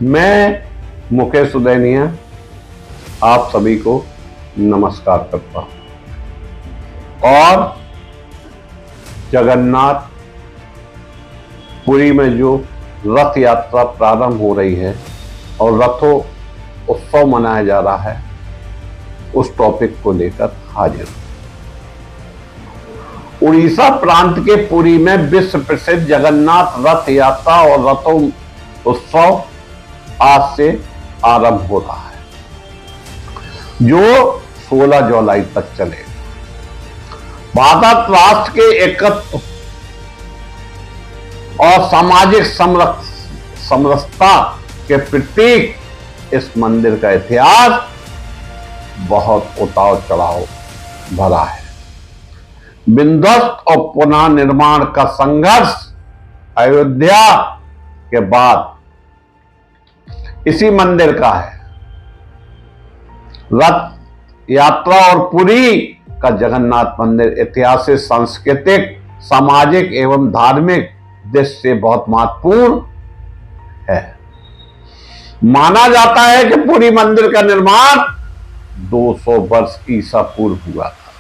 मैं मुकेश उदैनिया आप सभी को नमस्कार करता हूं और जगन्नाथ पुरी में जो रथ यात्रा प्रारंभ हो रही है और रथों उत्सव मनाया जा रहा है उस टॉपिक को लेकर हाजिर हूं। उड़ीसा प्रांत के पुरी में विश्व प्रसिद्ध जगन्नाथ रथ यात्रा और रथों उत्सव आज से आरंभ हो रहा है जो 16 जुलाई तक चलेगा। भारत राष्ट्र के एकत्व और सामाजिक समरसता के प्रतीक इस मंदिर का इतिहास बहुत उतार चढ़ाव भरा है। विध्वंस और पुनः निर्माण का संघर्ष अयोध्या के बाद इसी मंदिर का है। रथ यात्रा और पुरी का जगन्नाथ मंदिर ऐतिहासिक, सांस्कृतिक, सामाजिक एवं धार्मिक दृष्टि से बहुत महत्वपूर्ण है। माना जाता है कि पुरी मंदिर का निर्माण 200 वर्ष ईसा पूर्व हुआ था।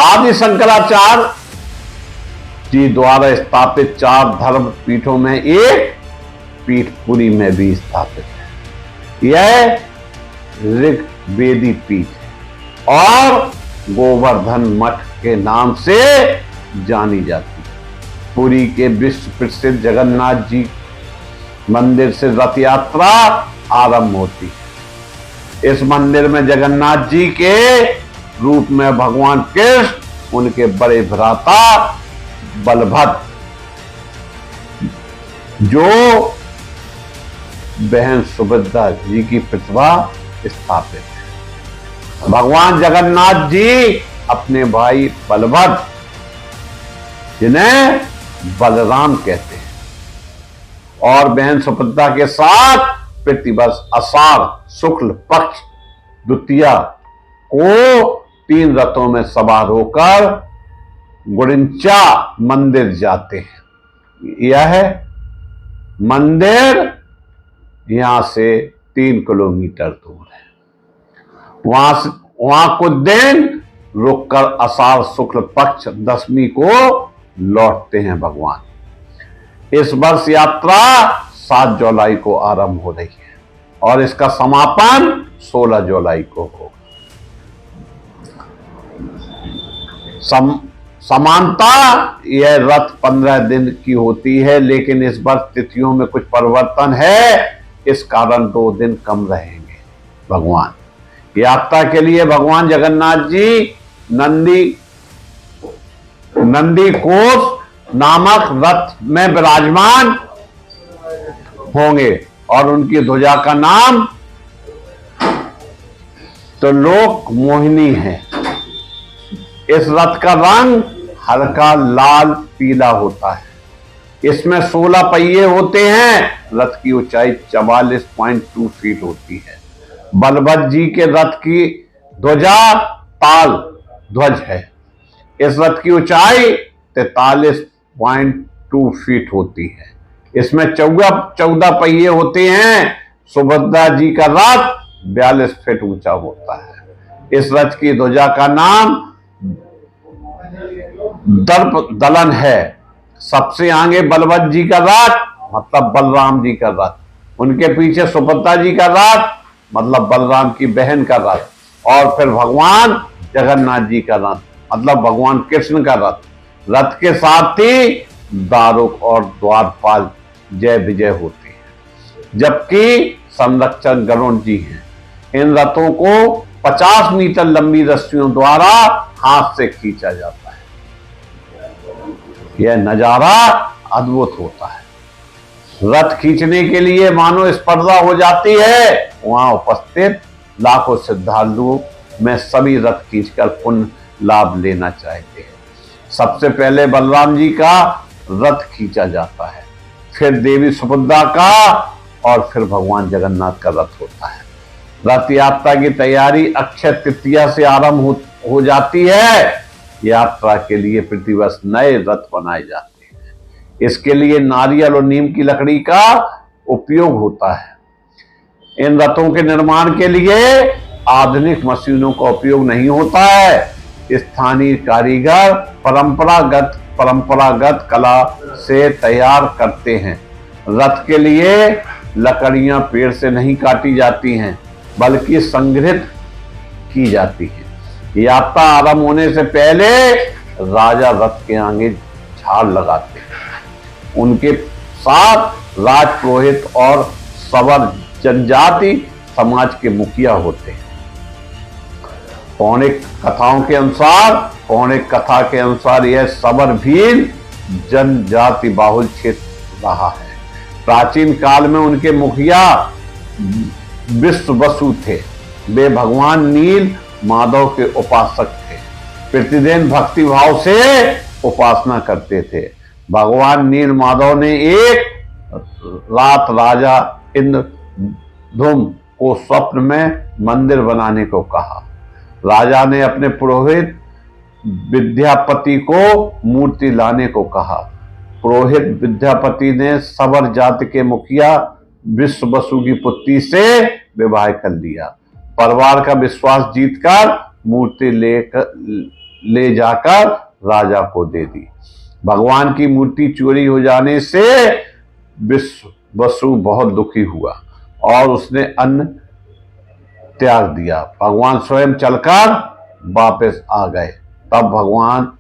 आदि शंकराचार्य जी द्वारा स्थापित 4 धर्म पीठों में एक पीठ पुरी में भी स्थापित है। यह ऋग्वेदी पीठ है और गोवर्धन मठ के नाम से जानी जाती है। पुरी के विश्व प्रसिद्ध जगन्नाथ जी मंदिर से रथ यात्रा आरंभ होती है। इस मंदिर में जगन्नाथ जी के रूप में भगवान कृष्ण, उनके बड़े भ्राता बलभद्र, जो बहन सुभद्रा जी की प्रतिभा स्थापित है। भगवान जगन्नाथ जी अपने भाई बलभद्र, जिन्हें बलराम कहते हैं, और बहन सुभद्रा के साथ प्रतिवर्ष आषाढ़ शुक्ल पक्ष द्वितीया को 3 रथों में सवार होकर गुड़िंचा मंदिर जाते हैं। यह मंदिर यहां से 3 किलोमीटर दूर है। वहां कुछ दिन रुककर आषाढ़ शुक्ल पक्ष दशमी को लौटते हैं भगवान। इस वर्ष यात्रा 7 जुलाई को आरंभ हो रही है और इसका समापन 16 जुलाई को होगा। समानता यह रथ 15 दिन की होती है, लेकिन इस वर्ष तिथियों में कुछ परिवर्तन है, इस कारण 2 दिन कम रहेंगे। भगवान यात्रा के लिए भगवान जगन्नाथ जी नंदी कोष नामक रथ में विराजमान होंगे और उनकी ध्वजा का नाम तो लोक मोहिनी है। इस रथ का रंग हल्का लाल पीला होता है। इसमें 16 पहिए होते हैं। रथ की ऊंचाई 44.2 फीट होती है। बलभद्र जी के रथ की ध्वजा ताल ध्वज है। इस रथ की ऊंचाई 43.2 फीट होती है। इसमें 14 पहिए होते हैं। सुभद्रा जी का रथ 42 फीट ऊंचा होता है। इस रथ की ध्वजा का नाम दर्प दलन है। सबसे आगे बलभद्र जी का रथ मतलब बलराम जी का रथ, उनके पीछे सुभद्रा जी का रथ मतलब बलराम की बहन का रथ, और फिर भगवान जगन्नाथ जी का रथ मतलब भगवान कृष्ण का रथ। रथ के साथ ही दारुक और द्वारपाल जय विजय होती है, जबकि संरक्षक गरुड़ जी हैं। इन रथों को 50 मीटर लंबी रस्सियों द्वारा हाथ से खींचा जाता है। यह नजारा अद्भुत होता है। रथ खींचने के लिए मानो स्पर्धा हो जाती है। वहां उपस्थित लाखों श्रद्धालुओं में सभी रथ खींचकर पुण्य लाभ लेना चाहते हैं। सबसे पहले बलराम जी का रथ खींचा जाता है, फिर देवी सुभद्रा का और फिर भगवान जगन्नाथ का रथ होता है। रथ यात्रा की तैयारी अक्षय तृतीया से आरंभ हो जाती है। यात्रा के लिए प्रतिवर्ष नए रथ बनाए जाते हैं। इसके लिए नारियल और नीम की लकड़ी का उपयोग होता है। इन रथों के निर्माण के लिए आधुनिक मशीनों का उपयोग नहीं होता है। स्थानीय कारीगर परंपरागत कला से तैयार करते हैं। रथ के लिए लकड़ियां पेड़ से नहीं काटी जाती हैं, बल्कि संग्रहित की जाती है। यात्रा आरंभ होने से पहले राजा रथ के आगे झाड़ लगाते हैं। उनके साथ राजपुरोहित और सवर जनजाति समाज के मुखिया होते हैं। पौराणिक कथा के अनुसार यह सवर भील जनजाति बाहुल क्षेत्र रहा है। प्राचीन काल में उनके मुखिया विश्व वसु थे। वे भगवान नील माधव के उपासक थे। प्रतिदिन भक्ति भाव से उपासना करते थे। भगवान नील माधव ने एक रात राजा इंद्रधुम को स्वप्न में मंदिर बनाने को कहा। राजा ने अपने पुरोहित विद्यापति को मूर्ति लाने को कहा। पुरोहित विद्यापति ने सवर जाति के मुखिया विश्व वसु की पुत्री से विवाह कर लिया। परिवार का विश्वास जीतकर मूर्ति ले जाकर राजा को दे दी। भगवान की मूर्ति चोरी हो जाने से विश्व वसु बहुत दुखी हुआ और उसने अन्न त्याग दिया। भगवान स्वयं चलकर वापस आ गए। तब भगवान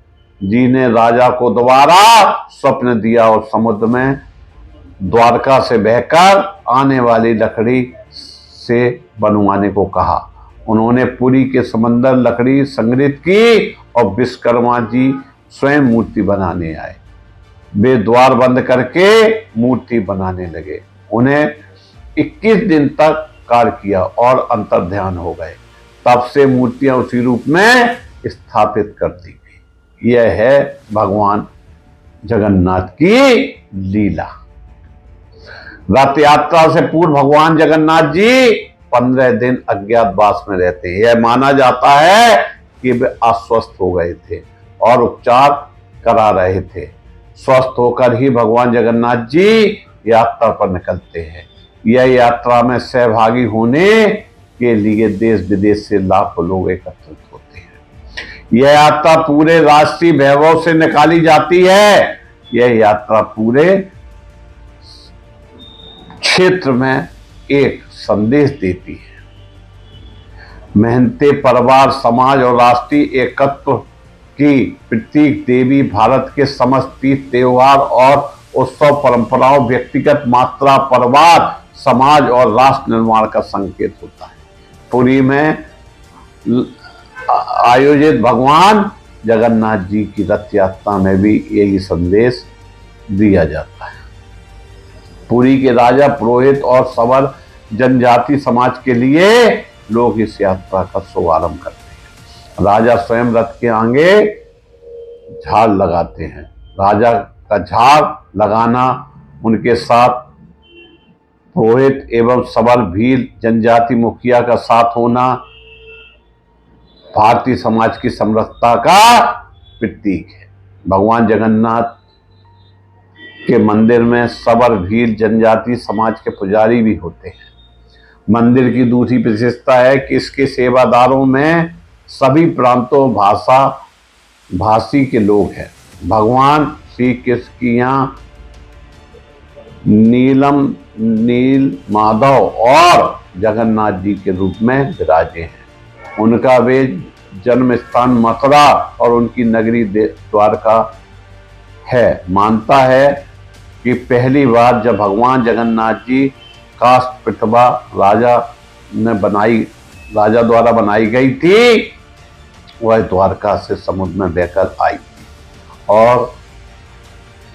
जी ने राजा को दोबारा स्वप्न दिया और समुद्र में द्वारका से बहकर आने वाली लकड़ी से बनवाने को कहा। उन्होंने पुरी के समंदर लकड़ी संग्रहित की और विश्वकर्मा जी स्वयं मूर्ति बनाने आए। वे द्वार बंद करके मूर्ति बनाने लगे। उन्हें 21 दिन तक कार्य किया और अंतर्ध्यान हो गए। तब से मूर्तियां उसी रूप में स्थापित कर दी गई। यह है भगवान जगन्नाथ की लीला। रथ यात्रा से पूर्व भगवान जगन्नाथ जी 15 दिन अज्ञातवास में रहते हैं। यह माना जाता है कि वे अस्वस्थ हो गए थे और उपचार करा रहे थे। स्वस्थ होकर ही भगवान जगन्नाथ जी यात्रा पर निकलते हैं। यह यात्रा में सहभागी होने के लिए देश विदेश से लाखों लोग एकत्रित होते हैं। यह यात्रा पूरे राष्ट्रीय वैभव से निकाली जाती है। यह यात्रा पूरे क्षेत्र में एक संदेश देती है। मेहनती परिवार, समाज और राष्ट्रीय एकत्व की प्रतीक देवी भारत के समस्त तीर्थ त्योहार और उत्सव परंपराओं व्यक्तिगत मात्रा, परिवार, समाज और राष्ट्र निर्माण का संकेत होता है। पुरी में आयोजित भगवान जगन्नाथ जी की रथ यात्रा में भी यही संदेश दिया जाता है। पुरी के राजा, पुरोहित और सवर जनजाति समाज के लिए लोग इस यात्रा का शुभारंभ करते हैं। राजा स्वयं रथ के आगे झाड़ लगाते हैं। राजा का झाड़ लगाना, उनके साथ पुरोहित एवं सवर भील जनजाति मुखिया का साथ होना भारतीय समाज की समरसता का प्रतीक है। भगवान जगन्नाथ के मंदिर में सवर भील जनजाति समाज के पुजारी भी होते हैं। मंदिर की दूसरी विशेषता है कि इसके सेवादारों में सभी प्रांतों भाषी के लोग हैं। भगवान श्री कृष्ण की यहाँ नील माधव और जगन्नाथ जी के रूप में विराजे हैं। उनका वे जन्म स्थान मथुरा और उनकी नगरी द्वारका है। मानता है कि पहली बार जब भगवान जगन्नाथ जी काष्ठ प्रतिमा राजा द्वारा बनाई गई थी, वह द्वारका से समुद्र में बहकर आई थी। और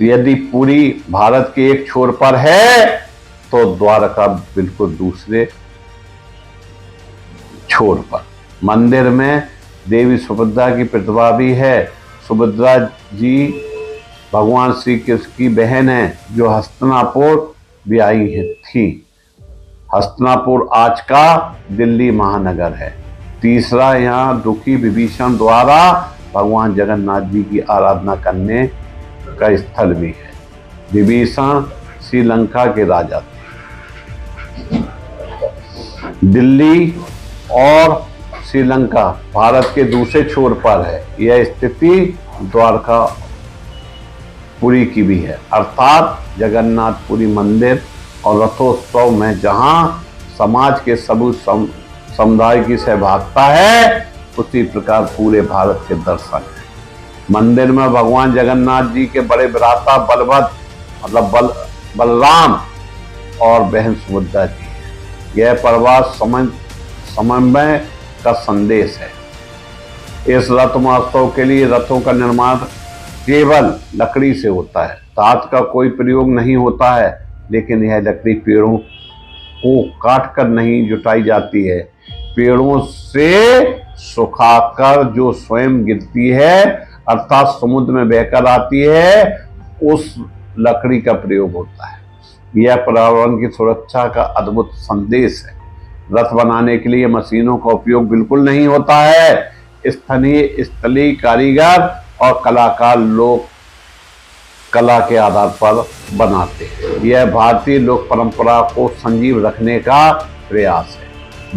यदि पूरी भारत के एक छोर पर है तो द्वारका बिल्कुल दूसरे छोर पर। मंदिर में देवी सुभद्रा की प्रतिमा भी है। सुभद्रा जी भगवान श्री कृष्ण की बहन है, जो हस्तिनापुर भी आई थी। हस्तिनापुर आज का दिल्ली महानगर है। तीसरा, यहाँ दुखी विभीषण द्वारा भगवान जगन्नाथ जी की आराधना करने का स्थल भी है। विभीषण श्रीलंका के राजा थे। दिल्ली और श्रीलंका भारत के दूसरे छोर पर है। यह स्थिति द्वारकापुरी की भी है, अर्थात जगन्नाथपुरी मंदिर और रथोत्सव में जहां समाज के सभी समुदाय की सहभागिता है, उसी प्रकार पूरे भारत के दर्शन है। मंदिर में भगवान जगन्नाथ जी के बड़े भ्राता बलभद्र मतलब बलराम और बहन सुभद्रा जी है। यह प्रवास समन्वय का संदेश है। इस रथ महोत्सव के लिए रथों का निर्माण केवल लकड़ी से होता है, धातु का कोई प्रयोग नहीं होता है। लेकिन यह लकड़ी पेड़ों को काटकर नहीं जुटाई जाती है, पेड़ों से सुखाकर जो स्वयं गिरती है अर्थात समुद्र में बहकर आती है, उस लकड़ी का प्रयोग होता है। यह पर्यावरण की सुरक्षा का अद्भुत संदेश है। रथ बनाने के लिए मशीनों का उपयोग बिल्कुल नहीं होता है। स्थलीय कारीगर और कलाकार लोग कला के आधार पर बनाते हैं। यह भारतीय लोक परंपरा को संजीव रखने का प्रयास है।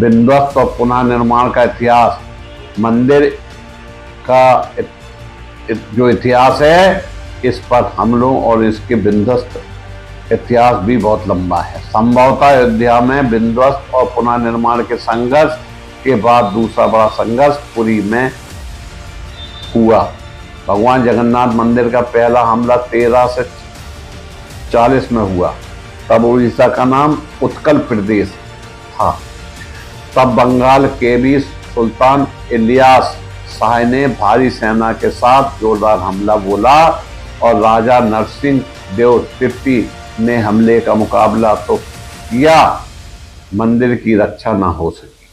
विध्वंस और पुनः निर्माण का इतिहास, मंदिर का जो इतिहास है, इस पर हमलों और इसके विध्वंस इतिहास भी बहुत लंबा है। संभवतः अयोध्या में विध्वंस और पुनः निर्माण के संघर्ष के बाद दूसरा बड़ा संघर्ष पुरी में हुआ। भगवान जगन्नाथ मंदिर का पहला हमला 1340 में हुआ। तब उड़ीसा का नाम उत्कल प्रदेश था। तब बंगाल के भी सुल्तान इलियास शाह ने भारी सेना के साथ जोरदार हमला बोला और राजा नरसिंह देव तृतीय ने हमले का मुकाबला तो किया, मंदिर की रक्षा न हो सकी।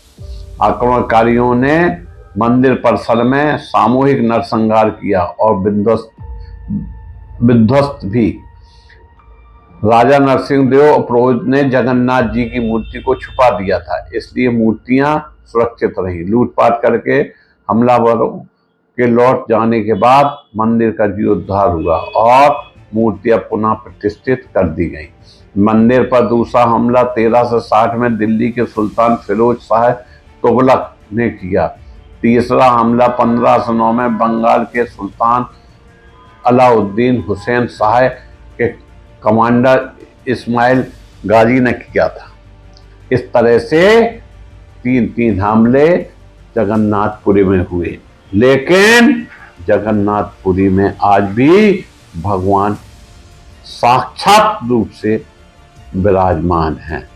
आक्रमणकारियों ने मंदिर परिसर में सामूहिक नरसंहार किया और विध्वस्त भी। राजा नरसिंह देव और पुरोहित ने जगन्नाथ जी की मूर्ति को छुपा दिया था, इसलिए मूर्तियां सुरक्षित रहीं। लूटपाट करके हमलावरों के लौट जाने के बाद मंदिर का जीर्णोद्धार हुआ और मूर्तियां पुनः प्रतिष्ठित कर दी गई। मंदिर पर दूसरा हमला 1360 में दिल्ली के सुल्तान फिरोज शाह तुगलक ने किया। तीसरा हमला 1509 में बंगाल के सुल्तान अलाउद्दीन हुसैन शाह के कमांडर इस्माइल गाजी ने किया था। इस तरह से तीन हमले जगन्नाथपुरी में हुए। लेकिन जगन्नाथपुरी में आज भी भगवान साक्षात रूप से विराजमान हैं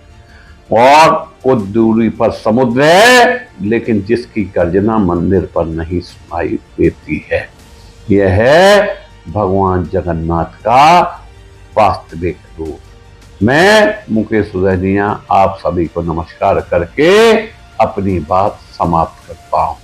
और कुछ दूरी पर समुद्र है, लेकिन जिसकी गर्जना मंदिर पर नहीं सुनाई देती है। यह है भगवान जगन्नाथ का वास्तविक रूप। मैं मुकेश सुदैनिया आप सभी को नमस्कार करके अपनी बात समाप्त करता हूँ।